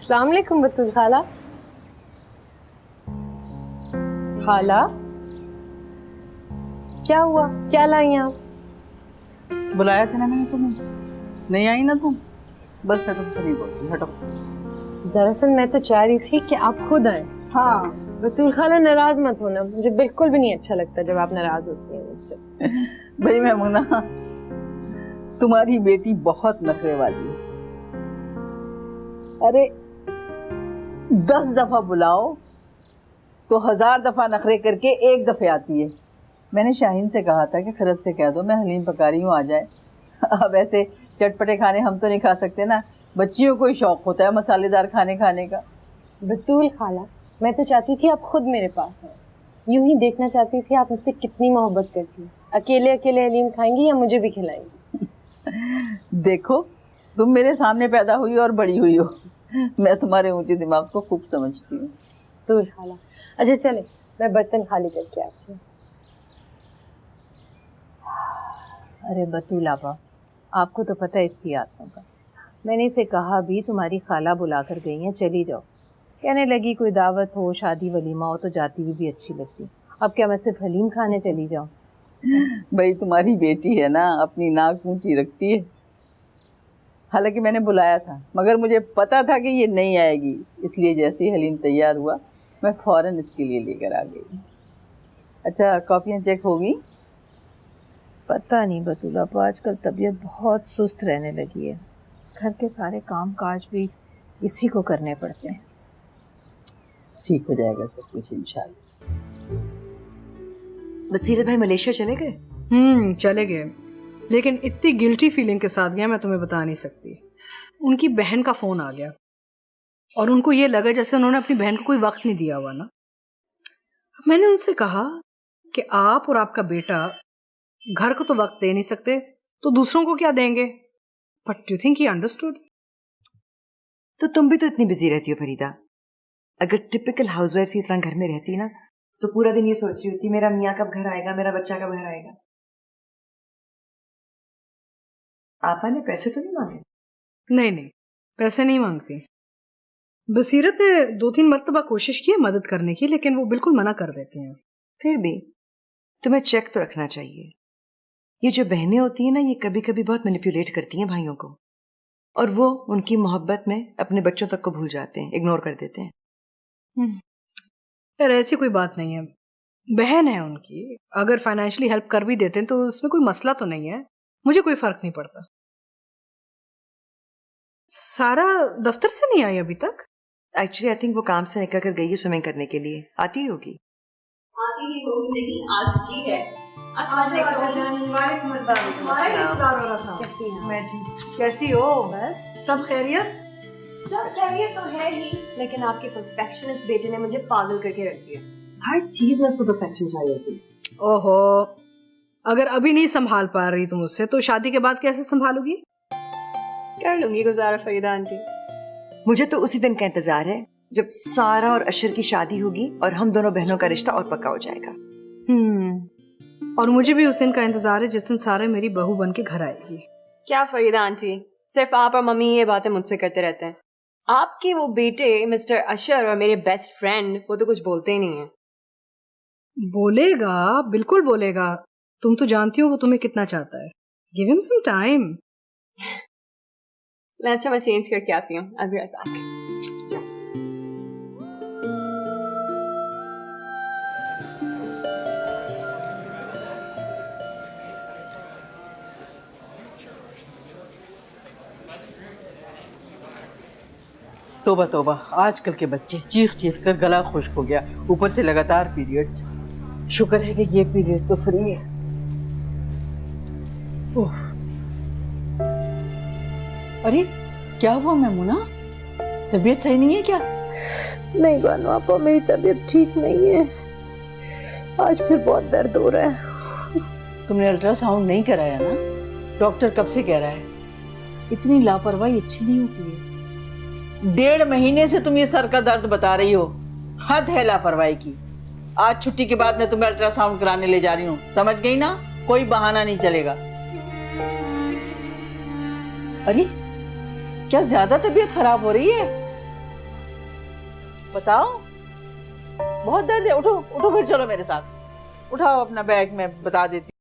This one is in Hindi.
अस्सलाम वालेकुम बतूल खाला। खाला क्या हुआ, क्या लाई आप? बुलाया था ना मैंने तुम्हें, नहीं आई ना तुम। बस मैं तुमसे नहीं बोलती, हटो। दरअसल मैं तो चाह रही थी कि आप खुद आए। हाँ बतूल खाला नाराज मत होना, मुझे बिल्कुल भी नहीं अच्छा लगता जब आप नाराज होती हैं मुझसे। भाई मैमुना, तुम्हारी बेटी बहुत नखरे वाली है। अरे 10 दफा बुलाओ तो 1000 दफा नखरे करके एक दफे आती है। मैंने शाहीन से कहा था कि खरत से कह दो मैं हलीम पका रही हूँ, आ जाए। अब ऐसे चटपटे खाने हम तो नहीं खा सकते ना, बच्चियों को ही शौक होता है मसालेदार खाने खाने का। बतूल खाला, मैं तो चाहती थी आप खुद मेरे पास आए, यूं ही देखना चाहती थी आप मुझसे कितनी मोहब्बत करती हैं। अकेले अकेले हलीम खाएंगी या मुझे भी खिलाएंगी? देखो, तुम मेरे सामने पैदा हुई और बड़ी हुई हो, मैं तुम्हारे ऊंचे दिमाग को खूब समझती हूँ। बतूल खाला, अच्छा चले मैं बर्तन खाली करके आती हूँ। अरे बतूल आपा, आपको तो पता है इसकी आदतों का। मैंने इसे कहा भी तुम्हारी खाला बुला कर गई हैं, चली जाओ। कहने लगी कोई दावत हो, शादी वलीमा हो तो जाती हुई भी अच्छी लगती। अब क्या मैं सिर्फ हलीम खाने चली जाऊं? भाई तुम्हारी बेटी है ना, अपनी नाक ऊंची रखती है। हालांकि मैंने बुलाया था मगर मुझे पता था कि ये नहीं आएगी, इसलिए जैसे ही हलीम तैयार हुआ मैं फौरन इसके लिए लेकर आ गई। अच्छा, कॉपियाँ चेक होगी? पता नहीं बतूल आपा, आजकल तबीयत बहुत सुस्त रहने लगी है। घर के सारे काम काज भी इसी को करने पड़ते हैं। ठीक हो जाएगा सब कुछ इंशाल्लाह। बसीरत भाई मलेशिया चले गए? चले गए, लेकिन इतनी गिल्टी फीलिंग के साथ गया मैं तुम्हें बता नहीं सकती। उनकी बहन का फोन आ गया और उनको ये लगा जैसे उन्होंने अपनी बहन को कोई वक्त नहीं दिया हुआ ना। मैंने उनसे कहा कि आप और आपका बेटा घर को तो वक्त दे नहीं सकते तो दूसरों को क्या देंगे, but you think he understood. तो तुम भी तो इतनी बिजी रहती हो फरीदा। अगर टिपिकल हाउसवाइफ की तरह घर में रहती ना तो पूरा दिन ये सोच रही होती मेरा मियाँ कब घर आएगा, मेरा बच्चा कब घर आएगा। आपा ने पैसे तो नहीं मांगे? नहीं, पैसे नहीं मांगती। बसीरत ने 2-3 मरतबा कोशिश की है मदद करने की, लेकिन वो बिल्कुल मना कर देते हैं। फिर भी तुम्हें चेक तो रखना चाहिए। ये जो बहनें होती हैं ना, ये कभी कभी बहुत मैनिपुलेट करती हैं भाइयों को, और वो उनकी मोहब्बत में अपने बच्चों तक को भूल जाते हैं, इग्नोर कर देते हैं। यार ऐसी कोई बात नहीं है, बहन है उनकी, अगर फाइनेंशियली हेल्प कर भी देते हैं तो उसमें कोई मसला तो नहीं है, मुझे कोई फर्क नहीं पड़ता। सारा दफ्तर से नहीं आई अभी तक? एक्चुअली आई थिंक वो काम से निकल कर गई है स्विमिंग करने के लिए। आती ही होगी। आती ही होगी, लेकिन आ चुकी है। कैसी हो? बस सब खैरियत? सब खैरियत तो है ही, लेकिन आपके परफेक्शनिस्ट बेटे ने मुझे पागल करके रख दिया। हर चीज में उसको परफेक्शन चाहिए होती है। ओहो, अगर अभी नहीं संभाल पा रही तुम उससे तो शादी के बाद कैसे संभालोगी? कर लूंगी गुजारा फरीदा आंटी। मुझे तो उसी दिन का इंतजार है जब सारा और अशर की शादी होगी और हम दोनों बहनों का रिश्ता और पक्का हो जाएगा। और मुझे भी उस दिन का इंतजार है जिस दिन सारा मेरी बहू बन के घर आएगी। क्या फरीदा आंटी, सिर्फ आप और मम्मी ये बातें मुझसे करते रहते हैं। आपके वो बेटे मिस्टर अशर और मेरे बेस्ट फ्रेंड, वो तो कुछ बोलते ही नहीं है। बोलेगा, बिल्कुल बोलेगा। तुम तो जानती हो वो तुम्हें कितना चाहता है। Give him some time. अच्छा, मैं चेंज करके आती हूँ, अभी आता हूँ। तोबा तोबा, आजकल के बच्चे चीख चीख कर गला खुश्क हो गया, ऊपर से लगातार पीरियड्स। शुक्र है कि ये पीरियड तो फ्री है। ओह, अरे क्या हुआ मैमुना, तबीयत सही नहीं है क्या? नहीं बानो आपा, मेरी तबीयत ठीक नहीं है, आज फिर बहुत दर्द हो रहा है। तुमने अल्ट्रासाउंड नहीं कराया ना? डॉक्टर कब से कह रहा है? इतनी लापरवाही अच्छी नहीं होती है। 1.5 महीने से तुम ये सर का दर्द बता रही हो, हद है लापरवाही की। आज छुट्टी के बाद मैं तुम्हें अल्ट्रासाउंड कराने ले जा रही हूँ, समझ गई ना? कोई बहाना नहीं चलेगा। अरे क्या ज्यादा तबीयत खराब हो रही है? बताओ, बहुत दर्द है? उठो उठो, फिर चलो मेरे साथ। उठाओ अपना बैग, मैं बता देती